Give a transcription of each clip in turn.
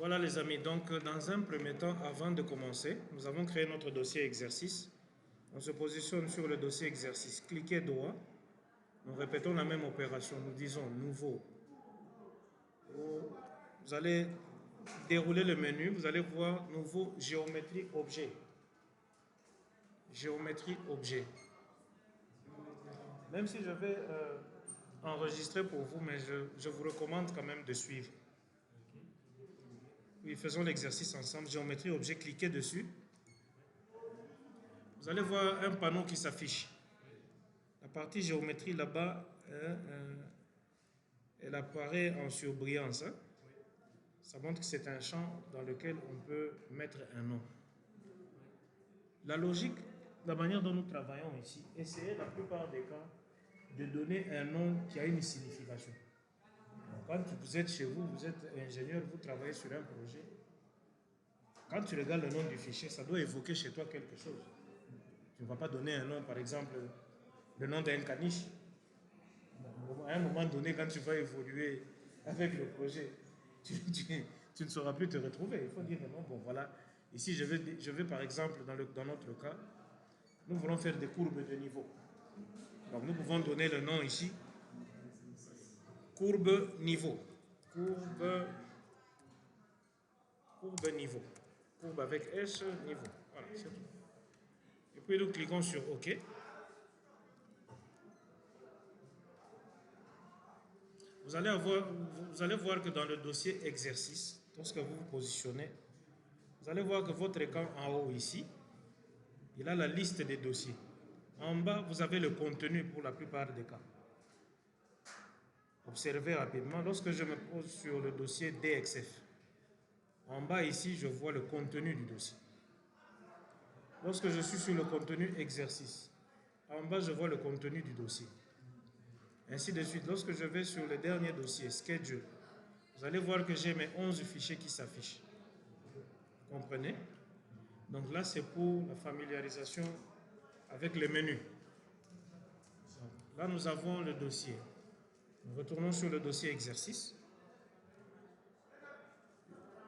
Voilà les amis, donc dans un premier temps, avant de commencer, nous avons créé notre dossier exercice. On se positionne sur le dossier exercice. Cliquez droit. Nous répétons la même opération. Nous disons nouveau. Vous allez dérouler le menu. Vous allez voir nouveau géométrie objet. Géométrie objet. Même si je vais enregistrer pour vous, mais je vous recommande quand même de suivre. Oui, faisons l'exercice ensemble. Géométrie objet, cliquez dessus. Vous allez voir un panneau qui s'affiche. La partie géométrie là-bas, elle apparaît en surbrillance. Hein? Ça montre que c'est un champ dans lequel on peut mettre un nom. La logique, la manière dont nous travaillons ici, essayez la plupart des cas de donner un nom qui a une signification. Quand vous êtes chez vous, vous êtes ingénieur, vous travaillez sur un projet. Quand tu regardes le nom du fichier, ça doit évoquer chez toi quelque chose. Tu ne vas pas donner un nom, par exemple, le nom d'un caniche. À un moment donné, quand tu vas évoluer avec le projet, tu ne sauras plus te retrouver. Il faut dire non, bon voilà. Ici, je vais par exemple, dans notre cas, nous voulons faire des courbes de niveau. Donc nous pouvons donner le nom ici, courbe niveau. Courbe niveau. Courbe avec S, niveau. Voilà, c'est tout. Et puis nous cliquons sur OK. Vous allez voir que dans le dossier exercice, lorsque vous vous positionnez, vous allez voir que votre écran en haut ici, il a la liste des dossiers. En bas, vous avez le contenu pour la plupart des cas. Observez rapidement, lorsque je me pose sur le dossier DXF, en bas ici, je vois le contenu du dossier. Lorsque je suis sur le contenu exercice, en bas, je vois le contenu du dossier. Ainsi de suite, lorsque je vais sur le dernier dossier, Schedule, vous allez voir que j'ai mes 11 fichiers qui s'affichent. Vous comprenez? Donc là, c'est pour la familiarisation avec les menus. Là, nous avons le dossier. Nous retournons sur le dossier exercice.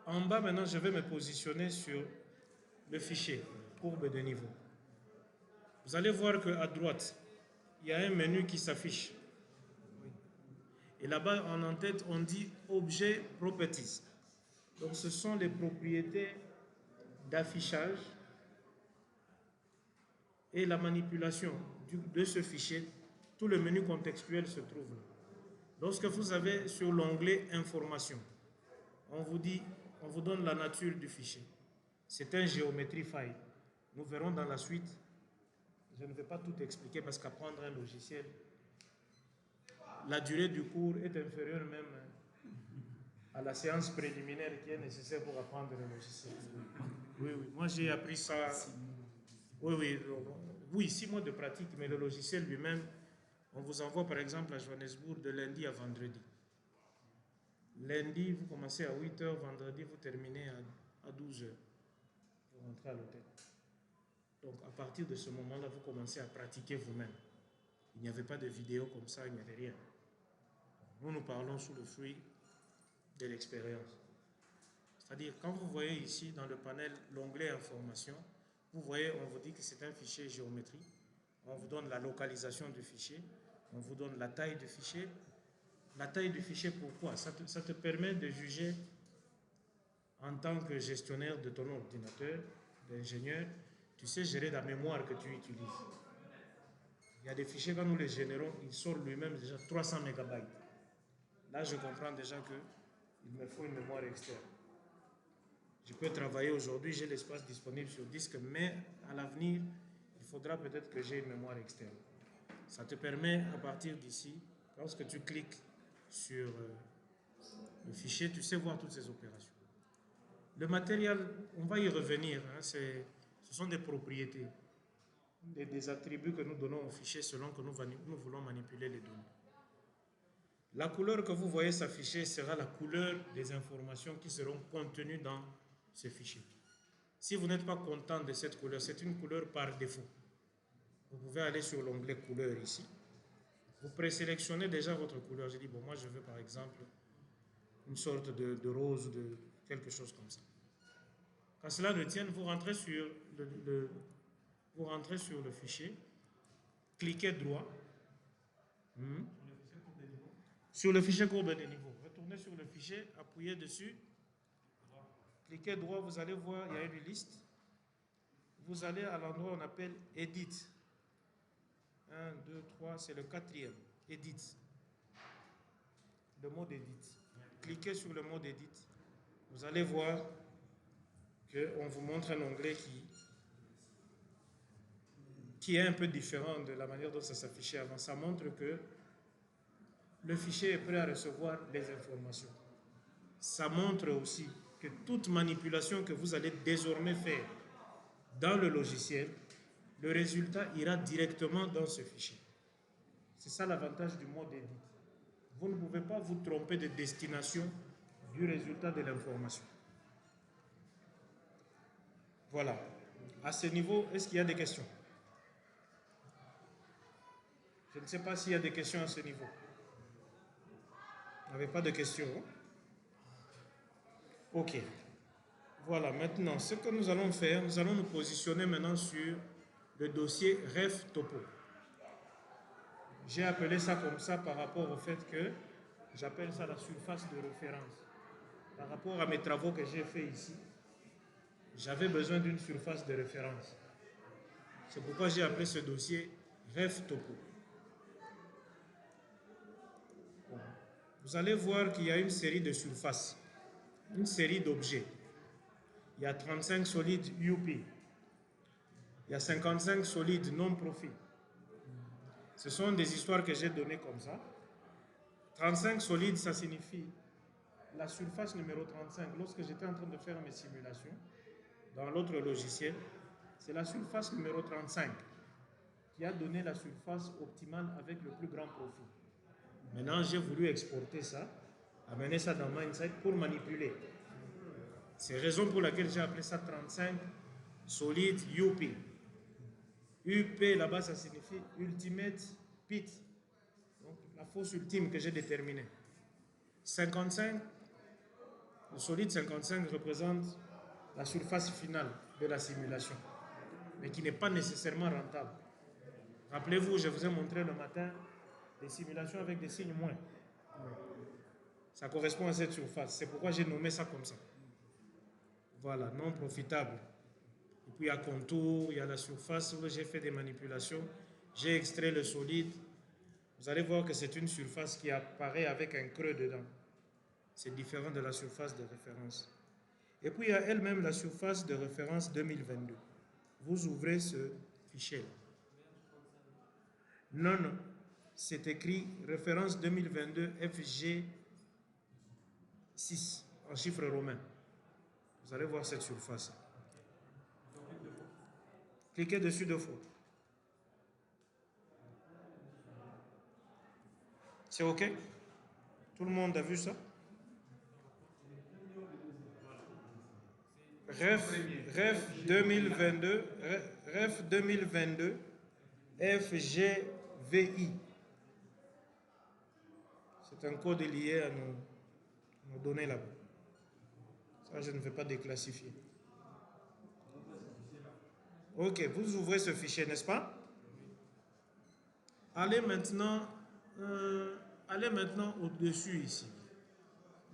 En bas, maintenant, je vais me positionner sur le fichier, courbe de niveau. Vous allez voir qu'à droite, il y a un menu qui s'affiche. Et là-bas, en en-tête, on dit Objet Properties. Donc, ce sont les propriétés d'affichage et la manipulation de ce fichier. Tout le menu contextuel se trouve là. Lorsque vous avez sur l'onglet Information, on vous donne la nature du fichier. C'est un geometry file. Nous verrons dans la suite. Je ne vais pas tout expliquer parce qu'apprendre un logiciel, la durée du cours est inférieure même à la séance préliminaire qui est nécessaire pour apprendre le logiciel. Oui, oui. Moi, j'ai appris ça. Oui, 6 mois de pratique, mais le logiciel lui-même, on vous envoie par exemple à Johannesburg de lundi à vendredi. Lundi, vous commencez à 8 h, vendredi, vous terminez à 12 h. Vous rentrez à l'hôtel. Donc, à partir de ce moment-là, vous commencez à pratiquer vous-même. Il n'y avait pas de vidéo comme ça, il n'y avait rien. Nous parlons sous le fruit de l'expérience. C'est-à-dire, quand vous voyez ici dans le panel l'onglet Information, vous voyez, on vous dit que c'est un fichier géométrie. On vous donne la localisation du fichier. On vous donne la taille du fichier. La taille du fichier, pourquoi? Ça te permet de juger en tant que gestionnaire de ton ordinateur, d'ingénieur, tu sais gérer la mémoire que tu utilises. Il y a des fichiers, quand nous les générons, il sort lui-même déjà 300 MB. Là, je comprends déjà qu'il me faut une mémoire externe. Je peux travailler aujourd'hui, j'ai l'espace disponible sur disque, mais à l'avenir, il faudra peut-être que j'ai une mémoire externe. Ça te permet, à partir d'ici, lorsque tu cliques sur le fichier, tu sais voir toutes ces opérations. Le matériel, on va y revenir, hein, ce sont des propriétés, des attributs que nous donnons au fichier selon que nous voulons manipuler les données. La couleur que vous voyez s'afficher sera la couleur des informations qui seront contenues dans ce fichier. Si vous n'êtes pas content de cette couleur, c'est une couleur par défaut. Vous pouvez aller sur l'onglet couleur ici. Vous présélectionnez déjà votre couleur. Je dis, bon, moi je veux par exemple une sorte de rose, quelque chose comme ça. Quand cela ne tienne, vous rentrez sur vous rentrez sur le fichier, cliquez droit. Sur le fichier courbe des niveaux. Retournez sur le fichier, appuyez dessus, cliquez droit, vous allez voir, il y a une liste. Vous allez à l'endroit où on appelle Edit. 1, 2, 3, c'est le quatrième. Edit. Le mode Edit. Cliquez sur le mode Edit. Vous allez voir qu'on vous montre un onglet qui est un peu différent de la manière dont ça s'affichait avant. Ça montre que le fichier est prêt à recevoir les informations. Ça montre aussi que toute manipulation que vous allez désormais faire dans le logiciel, le résultat ira directement dans ce fichier. C'est ça l'avantage du mode Edit. Vous ne pouvez pas vous tromper de destination du résultat de l'information. Voilà. À ce niveau, est-ce qu'il y a des questions? Je ne sais pas s'il y a des questions à ce niveau. Vous n'avez pas de questions? Ok. Voilà, maintenant, ce que nous allons faire, nous allons nous positionner maintenant sur le dossier Ref Topo. J'ai appelé ça comme ça par rapport au fait que j'appelle ça la surface de référence. Par rapport à mes travaux que j'ai faits ici, j'avais besoin d'une surface de référence. C'est pourquoi j'ai appelé ce dossier Ref Topo. Vous allez voir qu'il y a une série de surfaces, une série d'objets. Il y a 35 solides UP. Il y a 55 solides non-profit. Ce sont des histoires que j'ai données comme ça. 35 solides, ça signifie la surface numéro 35. Lorsque j'étais en train de faire mes simulations, dans l'autre logiciel, c'est la surface numéro 35 qui a donné la surface optimale avec le plus grand profit. Maintenant, j'ai voulu exporter ça, amener ça dans Mindsight pour manipuler. C'est la raison pour laquelle j'ai appelé ça 35 solide UP. UP, là-bas, ça signifie Ultimate Pit. Donc, la force ultime que j'ai déterminée. 55, le solide 55 représente la surface finale de la simulation, mais qui n'est pas nécessairement rentable. Rappelez-vous, je vous ai montré le matin des simulations avec des signes moins. Ça correspond à cette surface. C'est pourquoi j'ai nommé ça comme ça. Voilà, non profitable. Et puis il y a contour, il y a la surface où j'ai fait des manipulations. J'ai extrait le solide. Vous allez voir que c'est une surface qui apparaît avec un creux dedans. C'est différent de la surface de référence. Et puis il y a elle-même la surface de référence 2022. Vous ouvrez ce fichier-là. Non, non. C'est écrit référence 2022 FG6 en chiffre romain. Vous allez voir cette surface. Cliquez dessus 2 fois. C'est OK? Tout le monde a vu ça? Ref 2022 FGVI. C'est un code lié à nos données là-bas. Ça, je ne vais pas déclassifier. Ok, vous ouvrez ce fichier, n'est-ce pas? Allez maintenant au-dessus ici.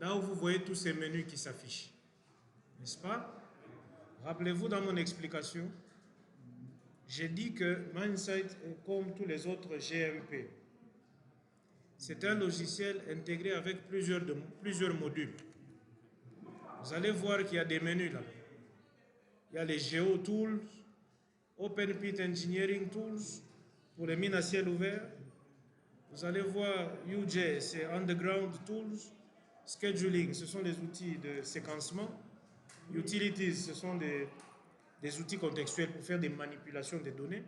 Là où vous voyez tous ces menus qui s'affichent. N'est-ce pas? Rappelez-vous dans mon explication, j'ai dit que Mindsight est comme tous les autres GMP. C'est un logiciel intégré avec plusieurs modules. Vous allez voir qu'il y a des menus là. Il y a les Geo Tools, Open Pit Engineering Tools pour les mines à ciel ouvert. Vous allez voir UJ, c'est Underground Tools. Scheduling, ce sont les outils de séquencement. Utilities, ce sont des outils contextuels pour faire des manipulations des données.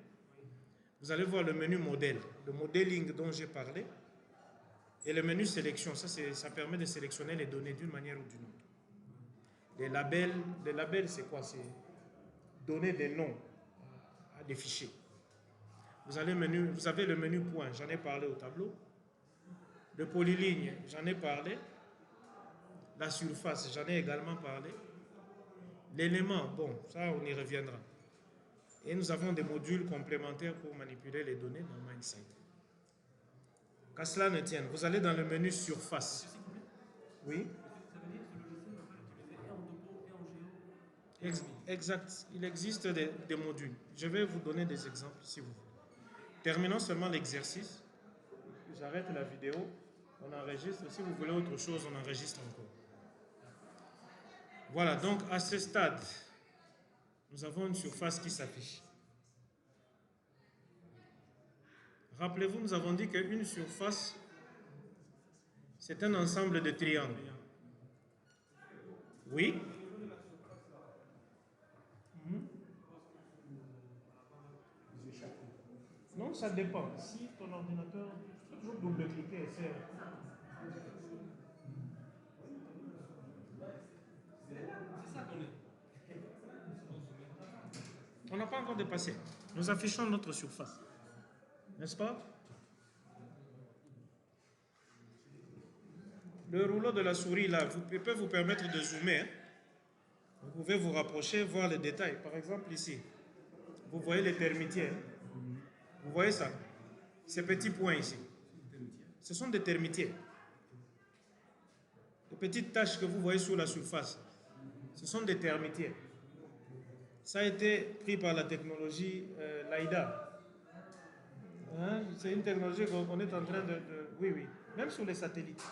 Vous allez voir le menu modèle, le modeling dont j'ai parlé. Et le menu sélection, ça permet de sélectionner les données d'une manière ou d'une autre. Les labels, c'est quoi? C'est donner des noms à des fichiers. Vous avez le menu point, j'en ai parlé au tableau. Le polyligne, j'en ai parlé. La surface, j'en ai également parlé. L'élément, bon, ça on y reviendra. Et nous avons des modules complémentaires pour manipuler les données dans Mindsight. Qu'à cela ne tienne, vous allez dans le menu surface. Oui. Exact. Il existe des modules. Je vais vous donner des exemples si vous voulez. Terminons seulement l'exercice. J'arrête la vidéo. On enregistre. Si vous voulez autre chose, on enregistre encore. Voilà, donc à ce stade, nous avons une surface qui s'affiche. Rappelez-vous, nous avons dit qu'une surface, c'est un ensemble de triangles. Oui? Non, ça dépend. Si ton ordinateur, tu peux toujours double-cliquer et faire. On n'a pas encore dépassé. Nous affichons notre surface. N'est-ce pas? Le rouleau de la souris, là, peut vous permettre de zoomer. Hein? Vous pouvez vous rapprocher, voir les détails. Par exemple, ici, vous voyez les termitières. Vous voyez ça? Ces petits points ici. Ce sont des termitières. Les petites taches que vous voyez sur la surface, ce sont des termitières. Ça a été pris par la technologie LiDAR. Hein? C'est une technologie qu'on est en train de... Oui, oui. Même sur les satellites.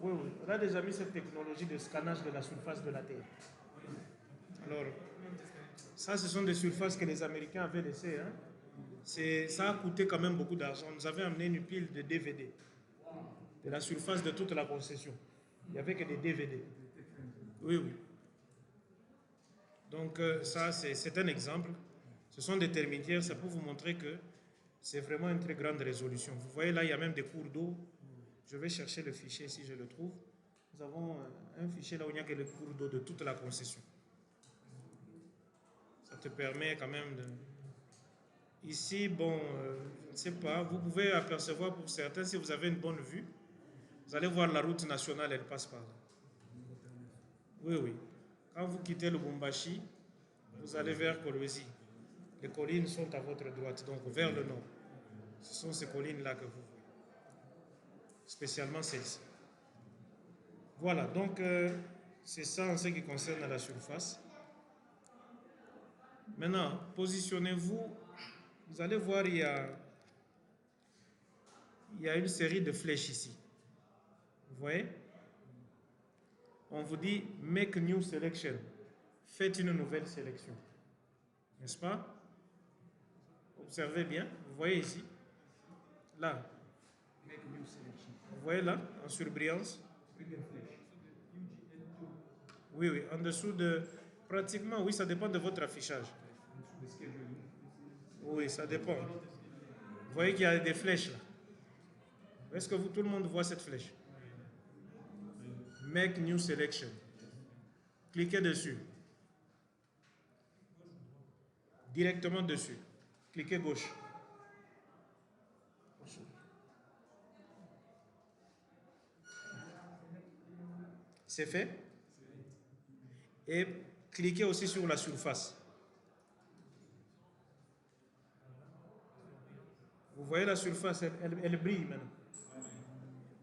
Oui, oui. On a déjà mis cette technologie de scannage de la surface de la Terre. Alors, ça, ce sont des surfaces que les Américains avaient laissées. Hein? Ça a coûté quand même beaucoup d'argent. Nous avions amené une pile de DVD de la surface de toute la concession. Il n'y avait que des DVD. Oui, oui. Donc, ça, c'est un exemple. Ce sont des termitières. Ça peut vous montrer que c'est vraiment une très grande résolution. Vous voyez là, il y a même des cours d'eau. Je vais chercher le fichier si je le trouve. Nous avons un fichier là où il n'y a que les cours d'eau de toute la concession. Ça te permet quand même de... Ici, bon, je ne sais pas, vous pouvez apercevoir pour certains, si vous avez une bonne vue, vous allez voir la route nationale, elle passe par là. Oui, oui. Quand vous quittez le Lubumbashi, vous allez vers Kolwezi. Les collines sont à votre droite, donc vers le nord. Ce sont ces collines-là que vous voyez. Spécialement celle-ci. Voilà, donc c'est ça en ce qui concerne la surface. Maintenant, positionnez-vous. Vous allez voir, il y a une série de flèches ici. Vous voyez? On vous dit « Make new selection ». Faites une nouvelle sélection. N'est-ce pas? Observez bien. Vous voyez ici. Là. Vous voyez là, en surbrillance. Oui, oui. En dessous de... Pratiquement, oui, ça dépend de votre affichage. Oui, ça dépend. Vous voyez qu'il y a des flèches là. Est-ce que tout le monde voit cette flèche? Make new selection. Cliquez dessus. Directement dessus. Cliquez gauche. C'est fait? Et cliquez aussi sur la surface. Vous voyez la surface, elle brille maintenant.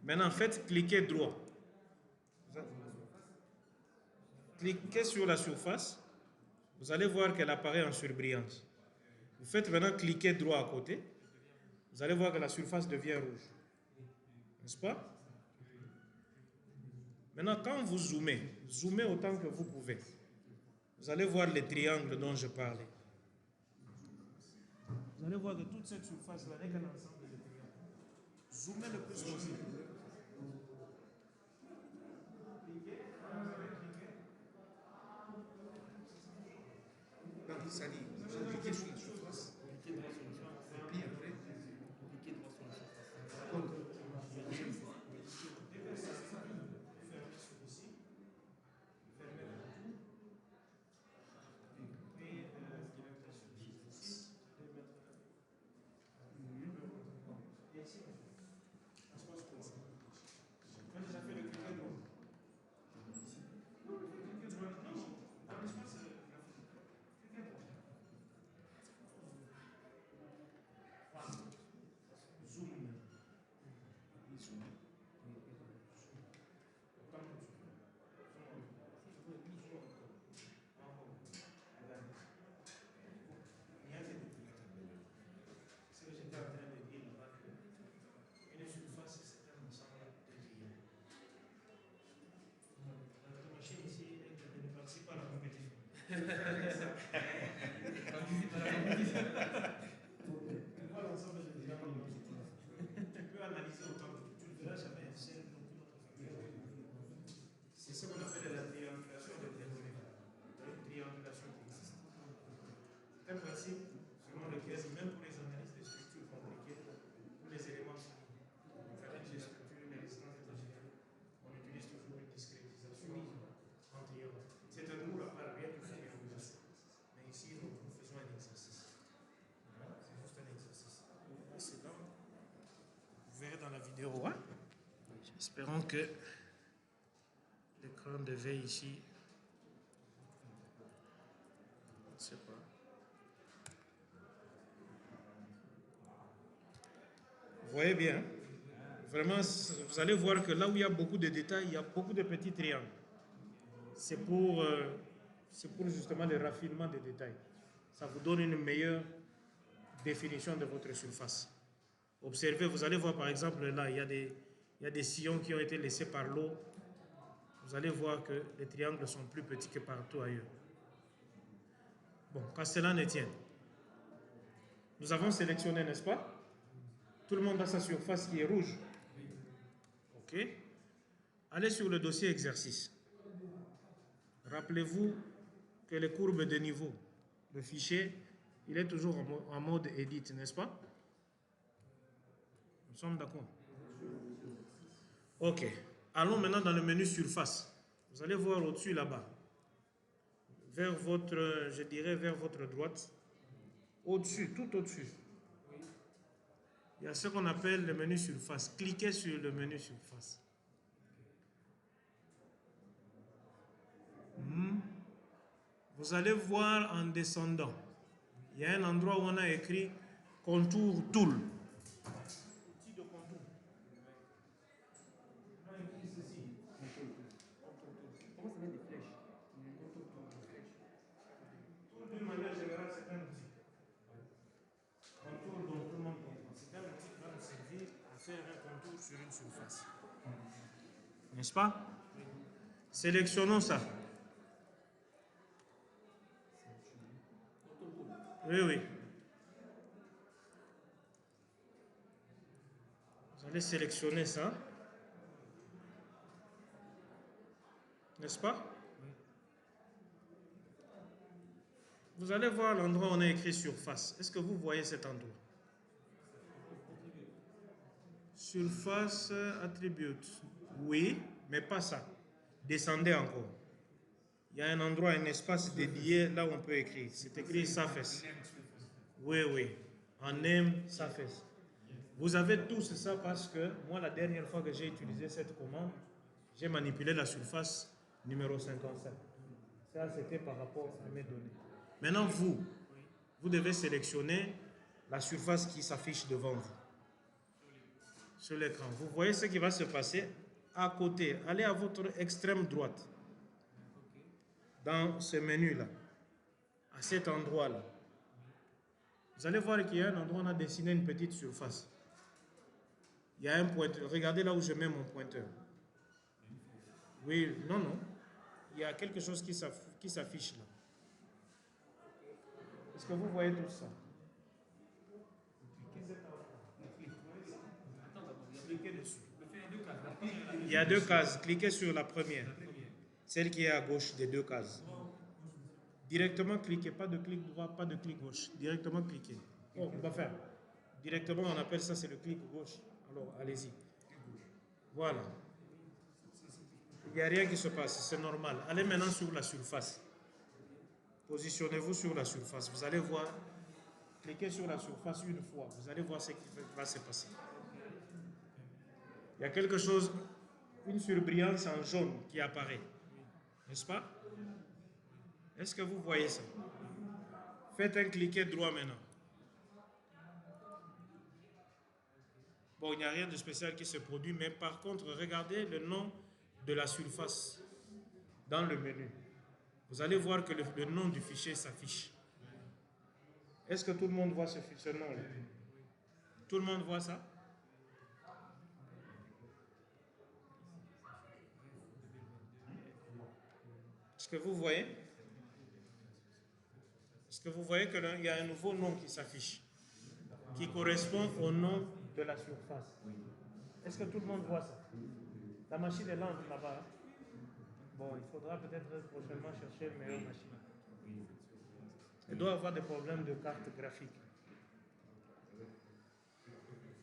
Maintenant, faites cliquer droit. Cliquez sur la surface. Vous allez voir qu'elle apparaît en surbrillance. Vous faites maintenant cliquer droit à côté. Vous allez voir que la surface devient rouge. N'est-ce pas? Maintenant, quand vous zoomez autant que vous pouvez. Vous allez voir les triangles dont je parlais. Vous allez voir que toute cette surface-là n'est qu'un ensemble de triangles. Zoomez le plus possible. Donc, ça dit, vous allez cliquer sur la surface. Cliquez droit sur la surface. Et puis après, cliquez droit sur la surface. Donc, deuxième fois. vois l'ensemble des diamants positifs. Tu peux analyser autant que tu ne verras jamais un seul dans une autre famille. C'est ce qu'on appelle la triangulation des théorèmes. Une triangulation qui existe. C'est un principe selon lequel, même pour les analyses de structures compliquées, pour les éléments finis, pour faire des structures, une résistance étagénale, on utilise toujours une discrétisation en triangle. C'est un cours à part, rien du tout. Mais ici, nous faisons un exercice. C'est juste un exercice. C'est là. Vous verrez dans la vidéo. Hein? Espérons que l'écran de veille ici. Je ne sais pas. Vous voyez bien. Vraiment, vous allez voir que là où il y a beaucoup de détails, il y a beaucoup de petits triangles. C'est pour justement le raffinement des détails. Ça vous donne une meilleure définition de votre surface. Observez, vous allez voir par exemple là, il y a des sillons qui ont été laissés par l'eau. Vous allez voir que les triangles sont plus petits que partout ailleurs. Bon, qu'à cela ne tienne. Nous avons sélectionné, n'est-ce pas? Tout le monde a sa surface qui est rouge. OK. Allez sur le dossier exercice. Rappelez-vous que les courbes de niveau, le fichier, il est toujours en mode edit, n'est-ce pas? Nous sommes d'accord. OK. Allons maintenant dans le menu surface. Vous allez voir au-dessus là-bas. Vers votre, je dirais vers votre droite. Au-dessus, tout au-dessus. Il y a ce qu'on appelle le menu surface. Cliquez sur le menu surface. Vous allez voir en descendant. Il y a un endroit où on a écrit Contour Tool. Outil de contour. On a écrit ceci. Comment ça met des flèches? D'une manière générale, c'est un outil. Contour dont tout le monde comprend. C'est un outil qui va nous servir à faire un contour sur une surface. N'est-ce pas? Sélectionnons ça. Oui, oui. Vous allez sélectionner ça. N'est-ce pas? Vous allez voir l'endroit où on a écrit surface. Est-ce que vous voyez cet endroit? Surface attribute. Oui, mais pas ça. Descendez encore. Il y a un endroit, un espace dédié là où on peut écrire. C'est écrit surface. Oui, oui. En name surface. Vous avez tous ça parce que moi, la dernière fois que j'ai utilisé cette commande, j'ai manipulé la surface numéro 57. Ça, c'était par rapport à mes données. Maintenant, vous devez sélectionner la surface qui s'affiche devant vous. Sur l'écran. Vous voyez ce qui va se passer à côté. Allez à votre extrême droite. Dans ce menu-là. À cet endroit-là. Vous allez voir qu'il y a un endroit où on a dessiné une petite surface. Il y a un pointeur. Regardez là où je mets mon pointeur. Oui, non, non. Il y a quelque chose qui s'affiche là. Est-ce que vous voyez tout ça? Cliquez dessus. Il y a deux cases. Cliquez sur la première. Celle qui est à gauche des deux cases. Directement cliquez. Pas de clic droit, pas de clic gauche. Directement cliquez. Oh, on va faire. Directement, on appelle ça, c'est le clic gauche. Alors, allez-y. Voilà. Il n'y a rien qui se passe, c'est normal. Allez maintenant sur la surface. Positionnez-vous sur la surface. Vous allez voir. Cliquez sur la surface une fois. Vous allez voir ce qui va se passer. Il y a quelque chose, une surbrillance en jaune qui apparaît. N'est-ce pas? Est-ce que vous voyez ça? Faites un cliquet droit maintenant. Bon, il n'y a rien de spécial qui se produit, mais par contre, regardez le nom de la surface dans le menu. Vous allez voir que le nom du fichier s'affiche. Est-ce que tout le monde voit ce nom-là? Tout le monde voit ça? Est-ce que vous voyez? que vous voyez qu'il y a un nouveau nom qui s'affiche, qui correspond au nom de la surface. Est-ce que tout le monde voit ça? La machine est lente là-bas. Bon, il faudra peut-être prochainement chercher une meilleure machine. Il doit avoir des problèmes de carte graphique.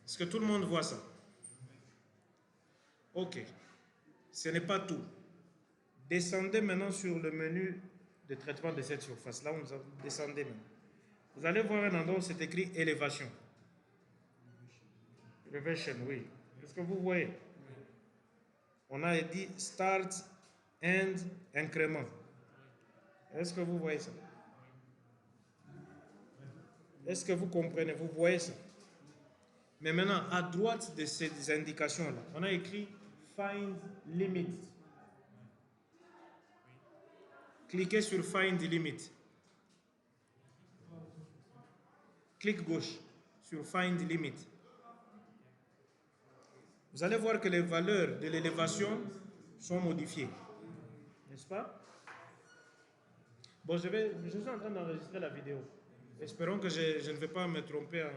Est-ce que tout le monde voit ça? Ok. Ce n'est pas tout. Descendez maintenant sur le menu de traitement de cette surface. Là, vous descendez maintenant. Vous allez voir un endroit où c'est écrit élévation. Elevation, oui. Est-ce que vous voyez? On a dit start and increment. Est-ce que vous voyez ça? Est-ce que vous comprenez? Vous voyez ça? Mais maintenant, à droite de ces indications-là, on a écrit Find Limit. Cliquez sur Find Limit. Clic gauche sur Find Limit. Vous allez voir que les valeurs de l'élévation sont modifiées. N'est-ce pas? Bon, je suis en train d'enregistrer la vidéo. Espérons que je ne vais pas me tromper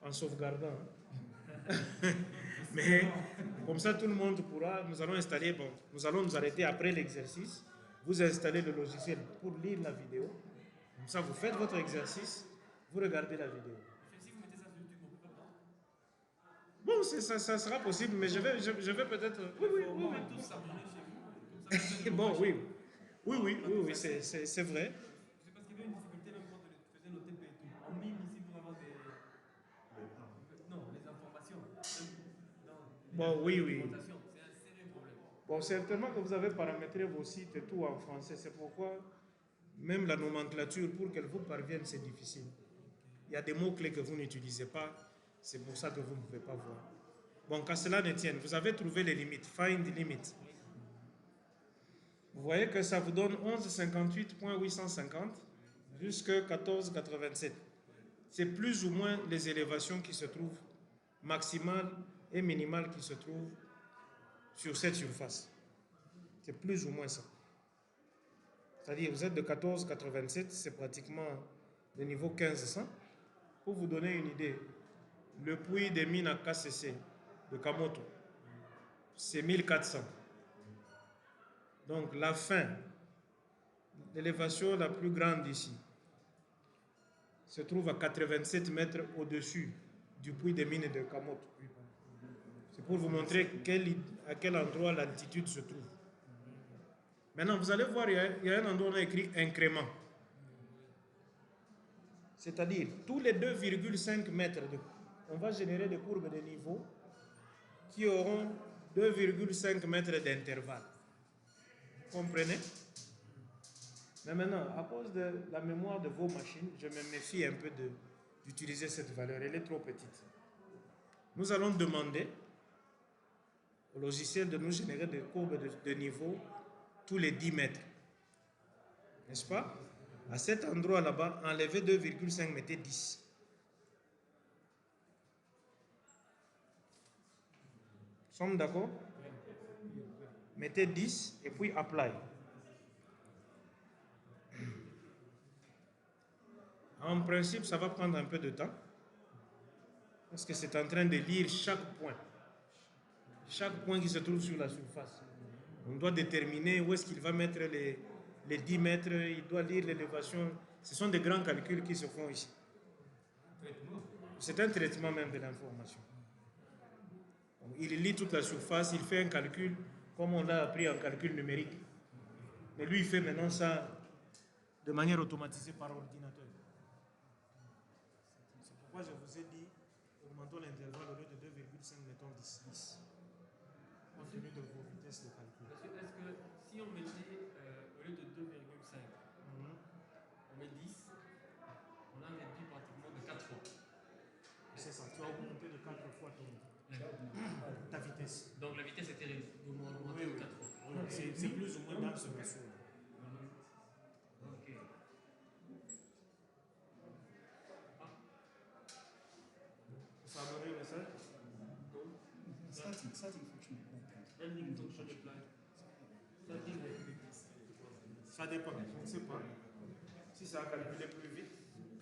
en sauvegardant. Mais comme ça, tout le monde pourra. Nous allons installer, bon, nous allons nous arrêter après l'exercice. Vous installez le logiciel pour lire la vidéo. Comme ça, vous faites votre exercice, vous regardez la vidéo. Si vous mettez ça sur YouTube, on peut pas. Bon, ça sera possible, mais je vais peut-être. Oui. On va tous s'abonner chez vous. Bon, oui, c'est vrai. C'est parce qu'il y avait une difficulté même quand on faisait nos TP et tout. On mime ici pour avoir des. Non, les informations. Bon, oui. C'est un sérieux problème. Bon, certainement que vous avez paramétré vos sites et tout en français. C'est pourquoi même la nomenclature, pour qu'elle vous parvienne, c'est difficile. Il y a des mots-clés que vous n'utilisez pas. C'est pour ça que vous ne pouvez pas voir. Bon, qu'à cela ne tienne, vous avez trouvé les limites. Find limit. Vous voyez que ça vous donne 1158.850 jusqu'à 1487. C'est plus ou moins les élévations qui se trouvent, maximales et minimales qui se trouvent sur cette surface. C'est plus ou moins ça. C'est-à-dire, vous êtes de 1487, c'est pratiquement le niveau 1500. Pour vous donner une idée, le puits des mines à KCC de Kamoto, c'est 1400. Donc la fin, l'élévation la plus grande ici, se trouve à 87 mètres au-dessus du puits des mines de Kamoto. C'est pour vous montrer à quel endroit l'altitude se trouve. Maintenant, vous allez voir, il y a un endroit où on a écrit incrément. C'est-à-dire, tous les 2,5 mètres, on va générer des courbes de niveau qui auront 2,5 mètres d'intervalle. Comprenez? Mais maintenant, à cause de la mémoire de vos machines, je me méfie un peu d'utiliser cette valeur. Elle est trop petite. Nous allons demander au logiciel de nous générer des courbes de niveau tous les 10 mètres. N'est-ce pas? À cet endroit là-bas, enlevez 2,5, mettez 10. Sommes d'accord? Mettez 10 et puis apply. En principe, ça va prendre un peu de temps parce que c'est en train de lire chaque point. Chaque point qui se trouve sur la surface. On doit déterminer où est-ce qu'il va mettre les 10 mètres, il doit lire l'élévation. Ce sont des grands calculs qui se font ici. C'est un traitement même de l'information. Il lit toute la surface, il fait un calcul comme on l'a appris en calcul numérique. Mais lui, il fait maintenant ça de manière automatisée par ordinateur. C'est pourquoi je vous ai dit, augmentons l'intervalle au lieu de 2,5, mettons 10. Compte tenu de vos vitesses de calcul. Parce que est-ce que si on mettait au lieu de 2,5, on met 10, on a réduit pratiquement de 4 fois. C'est ça, tu as augmenté de 4 fois ta vitesse. Donc la vitesse était augmentée de 4 fois. Oui, c'est plus ou moins dans ce ratio. Ok. Ça a donné le message? Starting function. Ending function apply. Ça dépend, je ne sais pas. Si Si ça a calculé plus vite,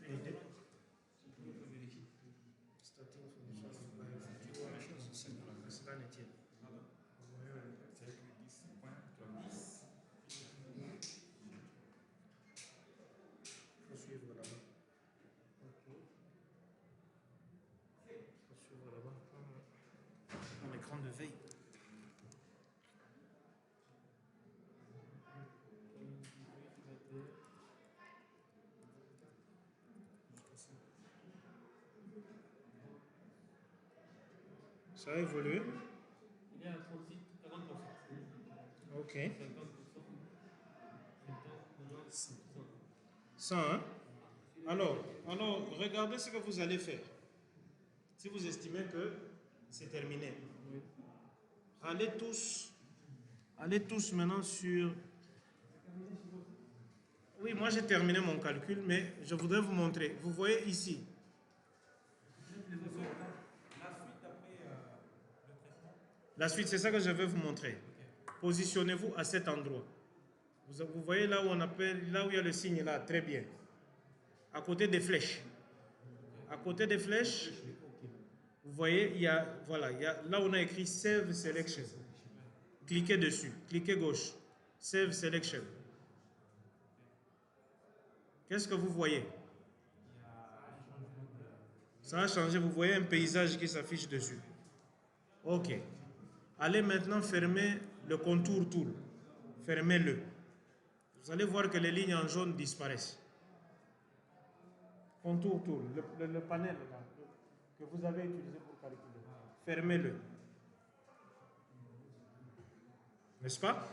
aucune idée. Cela ne tient. Il faut suivre là-bas. Il faut suivre là-bas. Mon écran de veille. Ça a évolué. Il est à 38, 40%. Ok. 50%. 100, hein? Alors, regardez ce que vous allez faire. Si vous estimez que c'est terminé, allez tous maintenant sur... Oui, moi j'ai terminé mon calcul, mais je voudrais vous montrer. Vous voyez ici. La suite, c'est ça que je vais vous montrer. Positionnez-vous à cet endroit. Vous voyez là où on appelle, là où il y a le signe là, très bien. À côté des flèches. À côté des flèches, vous voyez, il y a, voilà, là où on a écrit Save Selection. Cliquez dessus, cliquez gauche. Save Selection. Qu'est-ce que vous voyez? Ça a changé, vous voyez un paysage qui s'affiche dessus. Ok. Allez maintenant fermer le contour tool. Fermez-le. Vous allez voir que les lignes en jaune disparaissent. Contour tool, le panel là, que vous avez utilisé pour calculer. Fermez-le. N'est-ce pas?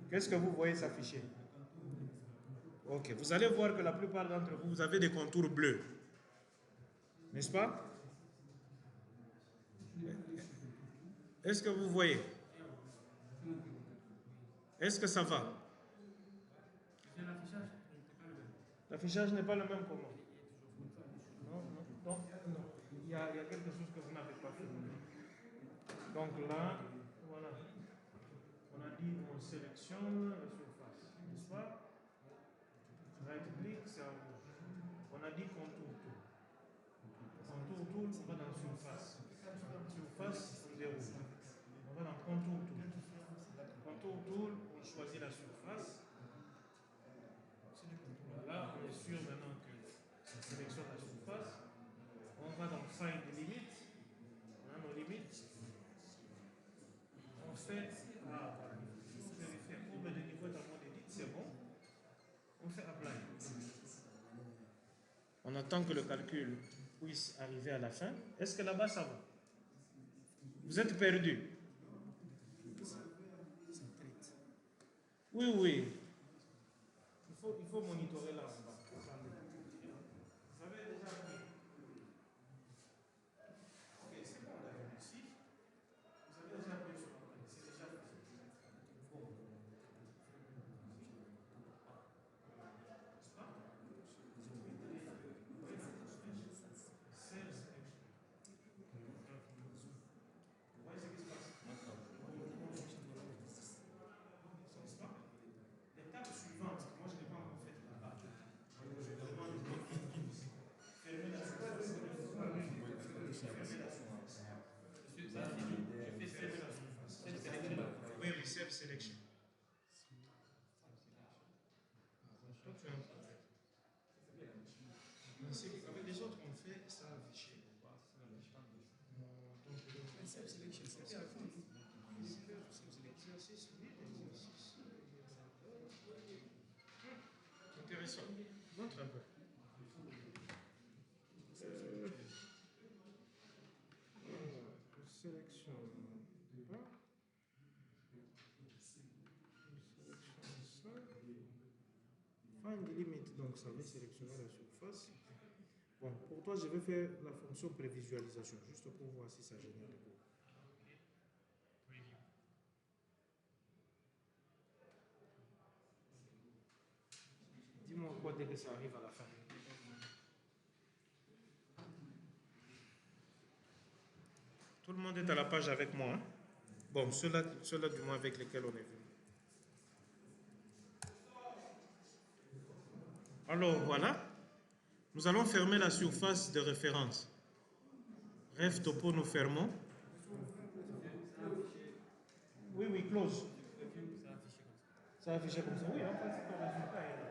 Qu'est-ce que vous voyez s'afficher? Ok, vous allez voir que la plupart d'entre vous, vous avez des contours bleus. N'est-ce pas? Est-ce que vous voyez? Est-ce que ça va? L'affichage n'est pas le même comment? Non. Il y a quelque chose que vous n'avez pas fait. Donc là, voilà. On a dit on sélectionne la surface, n'est-ce pas? Right click, c'est en rouge. On a dit contour tool. Contour tool, on va dans surface. Surface, on déroule. On va dans contour tool. Contour tool, on choisit la surface. Là, on est sûr maintenant que ça sélectionne la surface. On va dans Find des limites. On a nos limites. On fait. Ah, voilà. Il faut vérifier. Courbe de niveau d'amont d'édite, c'est bon. On fait Apply. On attend que le calcul puisse arriver à la fin. Est-ce que là-bas ça va? Vous êtes perdu? Oui. Il faut monitorer là en bas. Vous avez déjà appris? Ok, c'est bon, on a réussi. Vous avez déjà appris sur l'anglais. C'est déjà fait. Bon. L'étape suivante, moi je n'ai pas encore fait là-bas. Je demande fermer la surface. Fermer la surface. Je fais fermer la surface. Oui, Save Selection. Toi, tu as un projet. Avec les autres, on fait ça affiché. Save Selection, c'est bien. Exercice, oui, exercice. Intéressant. Montre un peu. Sélection. Find the limit, donc ça va sélectionner la surface. Bon, pour toi, je vais faire la fonction prévisualisation, juste pour voir si ça génère des cours. Dis-moi quoi dès que ça arrive à la fin. Tout le monde est à la page avec moi. Hein? Bon, ceux-là du moins avec lesquels on est venu. Alors voilà, nous allons fermer la surface de référence. Ref topo, nous fermons. Oui, oui, close. Ça va afficher comme ça. Oui, en fait, c'est ton résultat est là.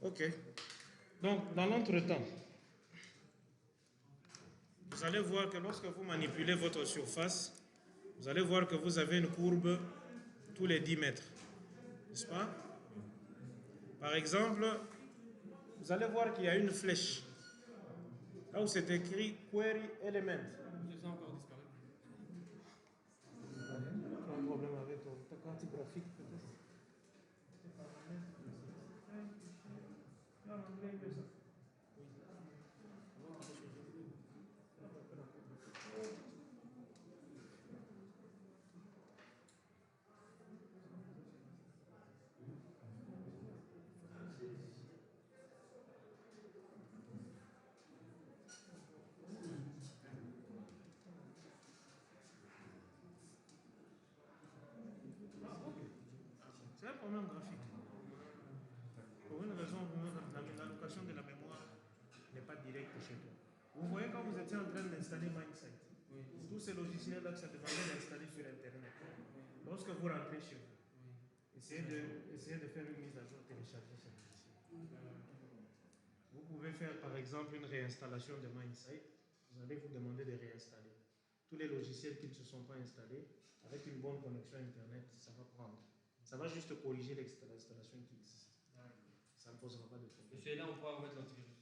Ok. Donc, dans l'entretemps, vous allez voir que lorsque vous manipulez votre surface, vous allez voir que vous avez une courbe tous les 10 mètres. N'est-ce pas? Par exemple, vous allez voir qu'il y a une flèche. Là où c'est écrit Query Element. Ça a encore disparu. Tu as un problème avec ta carte graphique peut-être? C'est un problème graphique. Pour une raison, l'allocation de la mémoire n'est pas directe chez toi. Vous voyez quand vous étiez en train d'installer Mindsight, tous ces logiciels-là que ça demandait d'installer sur Internet. Lorsque vous rentrez chez vous, essayez de faire une mise à jour, télécharger ce logiciel. Vous pouvez faire par exemple une réinstallation de Mindsight. Vous allez vous demander de réinstaller. Tous les logiciels qui ne se sont pas installés, avec une bonne connexion Internet, ça va prendre. Ça va juste corriger l'installation qui existe. Ça ne posera pas de problème. Et celui-là, on pourra remettre l'antivirus.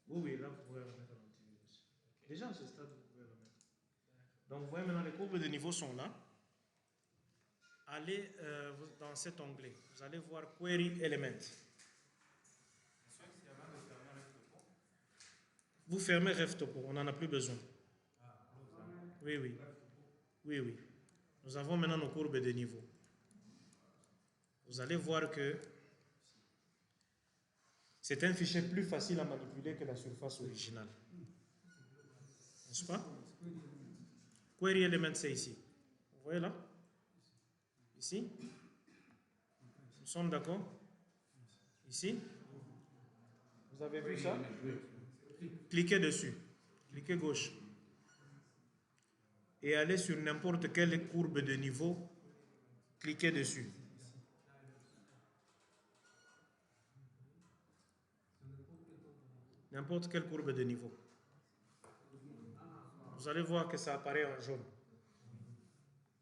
Oui, oui, là, vous pouvez remettre l'antivirus. Okay. Déjà, à ce stade, vous pouvez remettre. Donc, vous voyez maintenant, les courbes de niveau sont là. Allez dans cet onglet. Vous allez voir Query Element. Vous fermez RefTopo, on n'en a plus besoin. Oui, oui. Oui, oui. Nous avons maintenant nos courbes de niveau. Vous allez voir que c'est un fichier plus facile à manipuler que la surface originale. N'est-ce pas? Query Element, c'est ici. Vous voyez là? Ici? Nous sommes d'accord? Ici? Vous avez vu ça? Cliquez dessus. Cliquez gauche. Et allez sur n'importe quelle courbe de niveau. Cliquez dessus. N'importe quelle courbe de niveau. Vous allez voir que ça apparaît en jaune.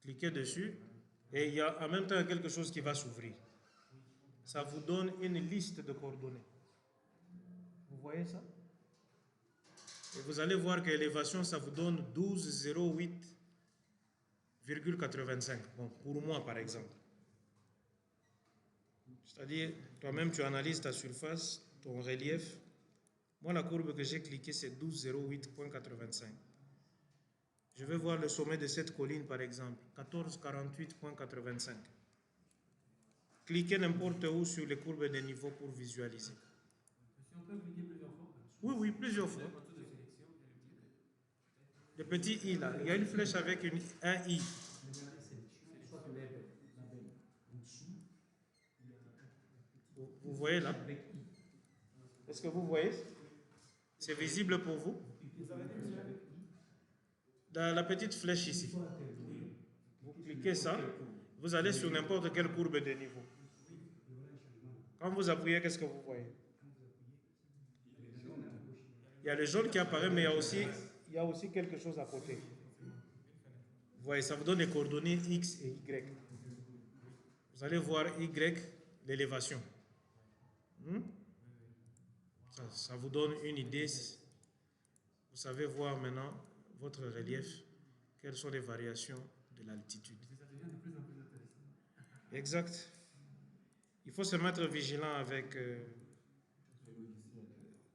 Cliquez dessus et il y a en même temps quelque chose qui va s'ouvrir. Ça vous donne une liste de coordonnées. Vous voyez ça? Et vous allez voir que l'élévation, ça vous donne 1208,85. Bon, pour moi par exemple. C'est-à-dire, toi-même tu analyses ta surface, ton relief. Moi, la courbe que j'ai cliquée, c'est 1208,85. Je vais voir le sommet de cette colline, par exemple, 1448,85. Cliquez n'importe où sur les courbes de niveau pour visualiser. Si on peut cliquer plusieurs fois? Oui, oui, plusieurs fois. Le petit i là, il y a une flèche avec un i. Vous voyez là? Est-ce que vous voyez? C'est visible pour vous? Dans la petite flèche ici. Vous cliquez ça, vous allez sur n'importe quelle courbe de niveau. Quand vous appuyez, qu'est-ce que vous voyez? Il y a le jaune qui apparaît, mais il y a aussi quelque chose à côté. Vous voyez, ça vous donne les coordonnées X et Y. Vous allez voir Y, l'élévation. Ça vous donne une idée. Vous savez voir maintenant votre relief, quelles sont les variations de l'altitude. Exact. Il faut se mettre vigilant avec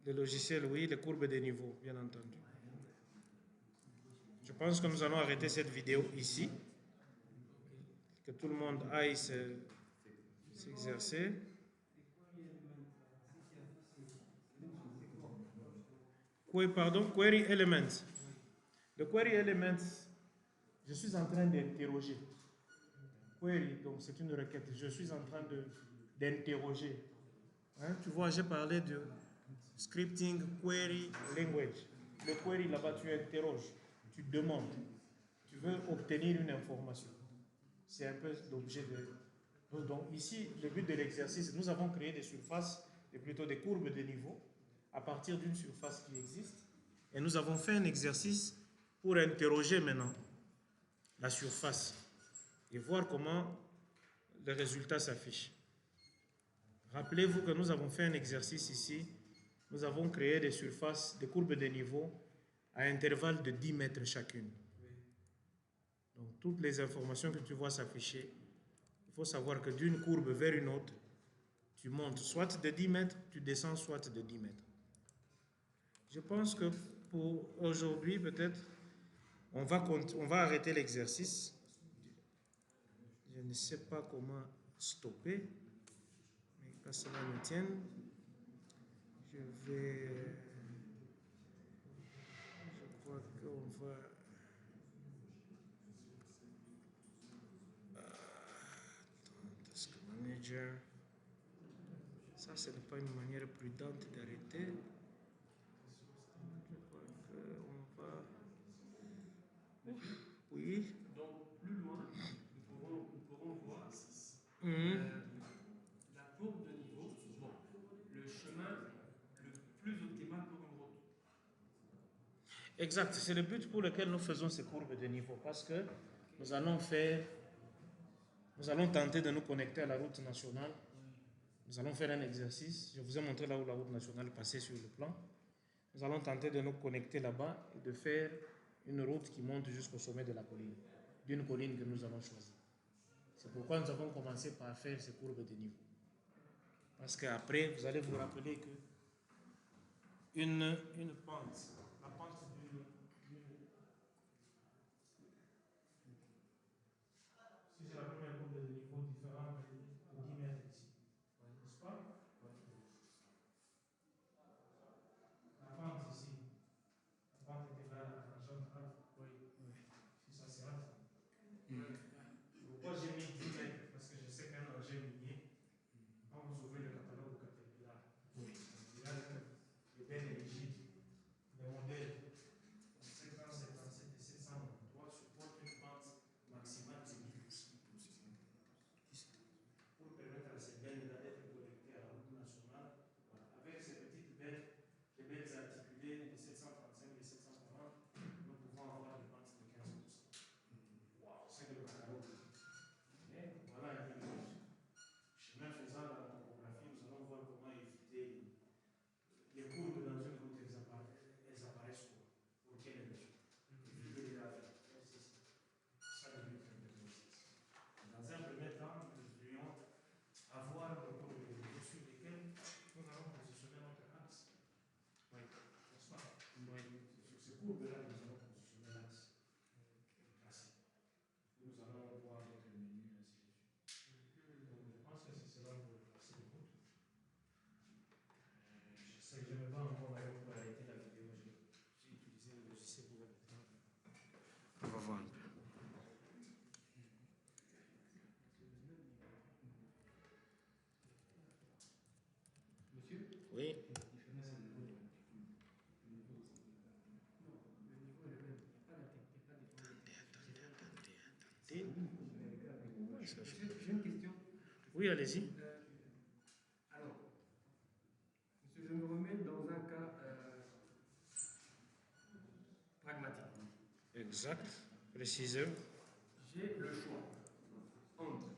les logiciels, oui, les courbes de niveau, bien entendu. Je pense que nous allons arrêter cette vidéo ici. Que tout le monde aille s'exercer. Pardon, query elements. Le query elements, je suis en train d'interroger. Query, donc c'est une requête. Je suis en train d'interroger. Hein, tu vois, j'ai parlé de scripting query language. Le query, là-bas, tu interroges, tu demandes, tu veux obtenir une information. C'est un peu l'objet de... Donc ici, le but de l'exercice, nous avons créé des surfaces, et plutôt des courbes de niveau, à partir d'une surface qui existe. Et nous avons fait un exercice pour interroger maintenant la surface et voir comment le résultat s'affiche. Rappelez-vous que nous avons fait un exercice ici. Nous avons créé des surfaces, des courbes de niveau à intervalles de 10 mètres chacune. Donc, toutes les informations que tu vois s'afficher, il faut savoir que d'une courbe vers une autre, tu montes soit de 10 mètres, tu descends soit de 10 mètres. Je pense que pour aujourd'hui, peut-être, on va arrêter l'exercice. Je ne sais pas comment stopper, mais que cela me tienne. Je crois qu'on va... Task Manager. Ça, ce n'est pas une manière prudente d'arrêter. Je crois qu'on va... Oui. Donc, plus loin, nous pourrons voir la courbe de niveau, bon, le chemin le plus optimal pour une route. Exact, c'est le but pour lequel nous faisons ces courbes de niveau, parce que nous allons tenter de nous connecter à la route nationale. Nous allons faire un exercice. Je vous ai montré là où la route nationale passait sur le plan. Nous allons tenter de nous connecter là-bas et de faire une route qui monte jusqu'au sommet de la colline, d'une colline que nous allons choisir. C'est pourquoi nous avons commencé par faire ces courbes de niveau. Parce qu'après, vous allez vous rappeler que une pente, la pente d'une... Si c'est la première courbe de niveau différente de 10 mètres ici, n'est-ce pas? La pente ici, la pente est égale à la tangente alpha. Oui. Si ça c'est alpha. Pourquoi j'ai mis 10 mètres? Parce que je sais qu'un engin minier, quand vous ouvrez le catalogue de Caterpillar, il a des belles rigides, des modèles 777 et 793 supportent une pente maximale de 10%. Pour permettre à ces belles-là d'être connectées à la route nationale, voilà. Avec ces petites belles, les belles articulées de 735 et 740, nous pouvons avoir des pentes de 15%. Wow, c'est que le catalogue. Mais voilà un peu le chemin faisant dans la topographie, nous allons voir comment éviter les courbes dans une route, elles apparaissent quoi? Pour quelle raison? Éviter les laves. C'est ça le but de l'exercice. Dans un premier temps, nous devrions avoir des courbes de niveau sur lesquelles nous allons positionner notre axe. Oui. N'est-ce pas? Oui. C'est sur ces courbes-là que nous allons positionner l'axe. Nous allons voir notre menu, ainsi de suite. Donc, je pense que c'est cela pour le tracé de route. Je sais que je ne vais pas encore aller pour arrêter la vidéo. J'ai utilisé le logiciel pour le temps. On va voir un peu. Monsieur? Oui. J'ai une question. Oui, allez-y. Alors, monsieur, je me remets dans un cas pragmatique. Exact. Précisez. J'ai le choix entre